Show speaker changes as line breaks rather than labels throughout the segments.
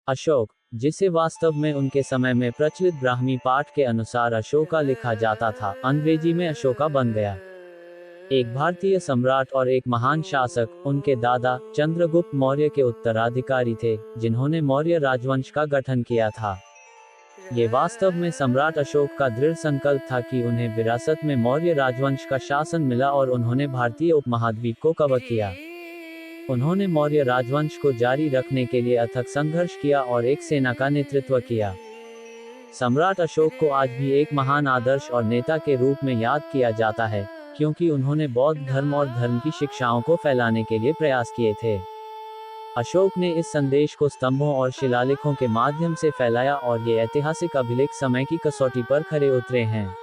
अशोक, जिसे वास्तव में उनके समय में प्रचलित ब्राह्मी पाठ के अनुसार अशोका लिखा जाता था, अंग्रेजी में अशोका बन गया। एक भारतीय सम्राट और एक महान शासक, उनके दादा चंद्रगुप्त मौर्य के उत्तराधिकारी थे, जिन्होंने मौर्य राजवंश का गठन किया था। ये वास्तव में सम्राट अशोक का दृढ़ संकल्प था कि उन्हें विरासत में मौर्य राजवंश का शासन मिला और उन्होंने भारतीय उपमहाद्वीप को कवर किया। उन्होंने मौर्य राजवंश को जारी रखने के लिए अथक संघर्ष किया और एक सेना का नेतृत्व किया। सम्राट अशोक को आज भी एक महान आदर्श और नेता के रूप में याद किया जाता है, क्योंकि उन्होंने बौद्ध धर्म और धर्म की शिक्षाओं को फैलाने के लिए प्रयास किए थे। अशोक ने इस संदेश को स्तंभों और शिलालेखों के माध्यम से फैलाया और ये ऐतिहासिक अभिलेख समय की कसौटी पर खरे उतरे हैं।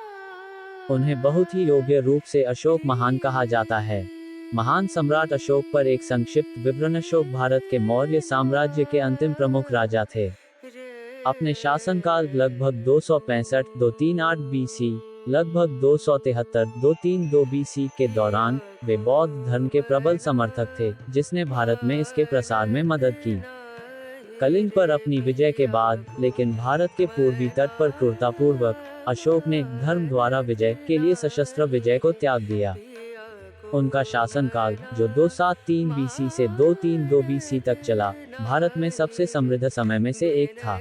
उन्हें बहुत ही योग्य रूप से अशोक महान कहा जाता है। महान सम्राट अशोक पर एक संक्षिप्त विवरण। अशोक भारत के मौर्य साम्राज्य के अंतिम प्रमुख राजा थे। अपने शासनकाल लगभग 265-238 बीसी, लगभग 273-232 बीसी के दौरान वे बौद्ध धर्म के प्रबल समर्थक थे, जिसने भारत में इसके प्रसार में मदद की। कलिंग पर अपनी विजय के बाद, लेकिन भारत के पूर्वी तट पर क्रूरतापूर्वक, अशोक ने धर्म द्वारा विजय के लिए सशस्त्र विजय को त्याग दिया। उनका शासनकाल, जो 273 बीसी से 232 बीसी तक चला, भारत में सबसे समृद्ध समय में से एक था।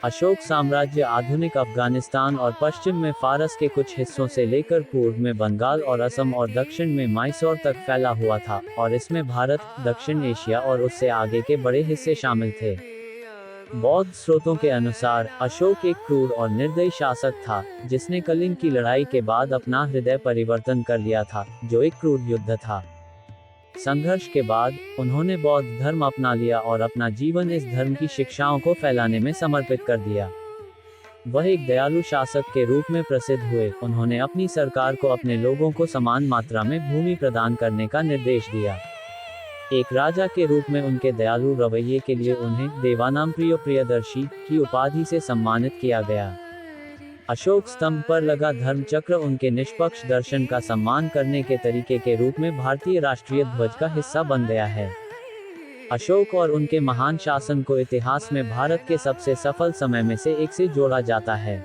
अशोक साम्राज्य आधुनिक अफगानिस्तान और पश्चिम में फारस के कुछ हिस्सों से लेकर पूर्व में बंगाल और असम और दक्षिण में मैसूर तक फैला हुआ था, और इसमें भारत, दक्षिण एशिया और उससे आगे के बड़े हिस्से शामिल थे। बौद्ध स्रोतों के अनुसार अशोक एक क्रूर और निर्दयी शासक था, जिसने कलिंग की लड़ाई के बाद अपना हृदय परिवर्तन कर लिया था, जो एक क्रूर युद्ध था। संघर्ष के बाद उन्होंने बौद्ध धर्म अपना लिया और अपना जीवन इस धर्म की शिक्षाओं को फैलाने में समर्पित कर दिया। वह एक दयालु शासक के रूप में प्रसिद्ध हुए। उन्होंने अपनी सरकार को अपने लोगों को समान मात्रा में भूमि प्रदान करने का निर्देश दिया। एक राजा के रूप में उनके दयालु रवैये के लिए उन्हें देवानाम प्रियदर्शी की उपाधि से सम्मानित किया गया। अशोक स्तंभ पर लगा धर्म चक्र उनके निष्पक्ष दर्शन का सम्मान करने के तरीके के रूप में भारतीय राष्ट्रीय ध्वज का हिस्सा बन गया है। अशोक और उनके महान शासन को इतिहास में भारत के सबसे सफल समय में से एक से जोड़ा जाता है।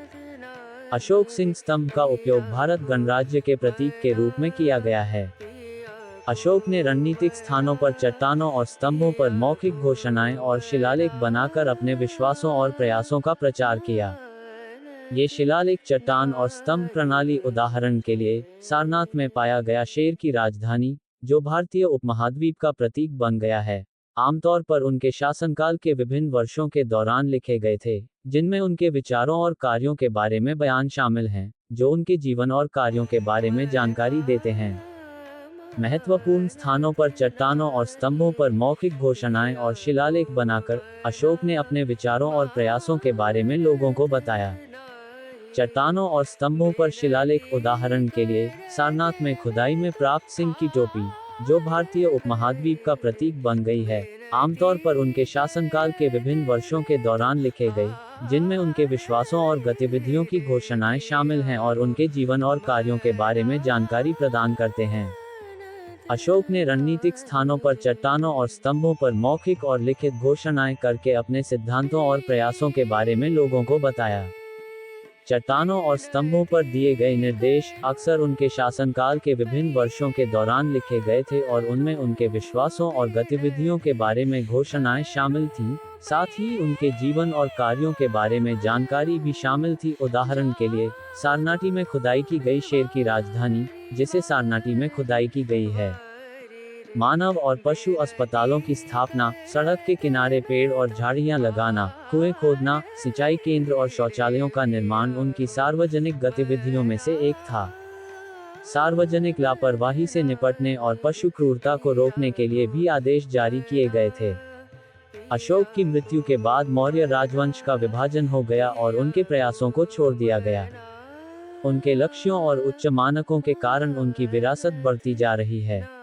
अशोक सिंह स्तंभ का उपयोग भारत गणराज्य के प्रतीक के रूप में किया गया है। अशोक ने रणनीतिक स्थानों पर चट्टानों और स्तंभों पर मौखिक घोषणाएं और शिलालेख बनाकर अपने विश्वासों और प्रयासों का प्रचार किया। ये शिलालेख चट्टान और स्तंभ प्रणाली, उदाहरण के लिए सारनाथ में पाया गया शेर की राजधानी, जो भारतीय उपमहाद्वीप का प्रतीक बन गया है, आमतौर पर उनके शासनकाल के विभिन्न वर्षों के दौरान लिखे गए थे, जिनमें उनके विचारों और कार्यों के बारे में बयान शामिल हैं, जो उनके जीवन और कार्यों के बारे में जानकारी देते हैं। महत्वपूर्ण स्थानों पर चट्टानों और स्तंभों पर मौखिक घोषणाएं और शिलालेख बनाकर अशोक ने अपने विचारों और प्रयासों के बारे में लोगों को बताया। चट्टानों और स्तंभों पर शिलालेख, उदाहरण के लिए सारनाथ में खुदाई में प्राप्त सिंह की टोपी, जो भारतीय उपमहाद्वीप का प्रतीक बन गई है, आमतौर पर उनके शासनकाल के विभिन्न वर्षों के दौरान लिखे गए, जिनमें उनके विश्वासों और गतिविधियों की घोषणाएं शामिल हैं और उनके जीवन और कार्यों के बारे में जानकारी प्रदान करते हैं। अशोक ने रणनीतिक स्थानों पर चट्टानों और स्तंभों पर मौखिक और लिखित घोषणाएं करके अपने सिद्धांतों और प्रयासों के बारे में लोगों को बताया। चट्टानों और स्तंभों पर दिए गए निर्देश अक्सर उनके शासनकाल के विभिन्न वर्षों के दौरान लिखे गए थे और उनमें उनके विश्वासों और गतिविधियों के बारे में घोषणाएं शामिल थीं, साथ ही उनके जीवन और कार्यों के बारे में जानकारी भी शामिल थी। उदाहरण के लिए, सारनाटी में खुदाई की गई शेर की राजधानी, जिसे सारनाटी में खुदाई की गई है। मानव और पशु अस्पतालों की स्थापना, सड़क के किनारे पेड़ और झाड़ियां लगाना, कुएं खोदना, सिंचाई केंद्र और शौचालयों का निर्माण उनकी सार्वजनिक गतिविधियों में से एक था। सार्वजनिक लापरवाही से निपटने और पशु क्रूरता को रोकने के लिए भी आदेश जारी किए गए थे। अशोक की मृत्यु के बाद मौर्य राजवंश का विभाजन हो गया और उनके प्रयासों को छोड़ दिया गया। उनके लक्ष्यों और उच्च मानकों के कारण उनकी विरासत बढ़ती जा रही है।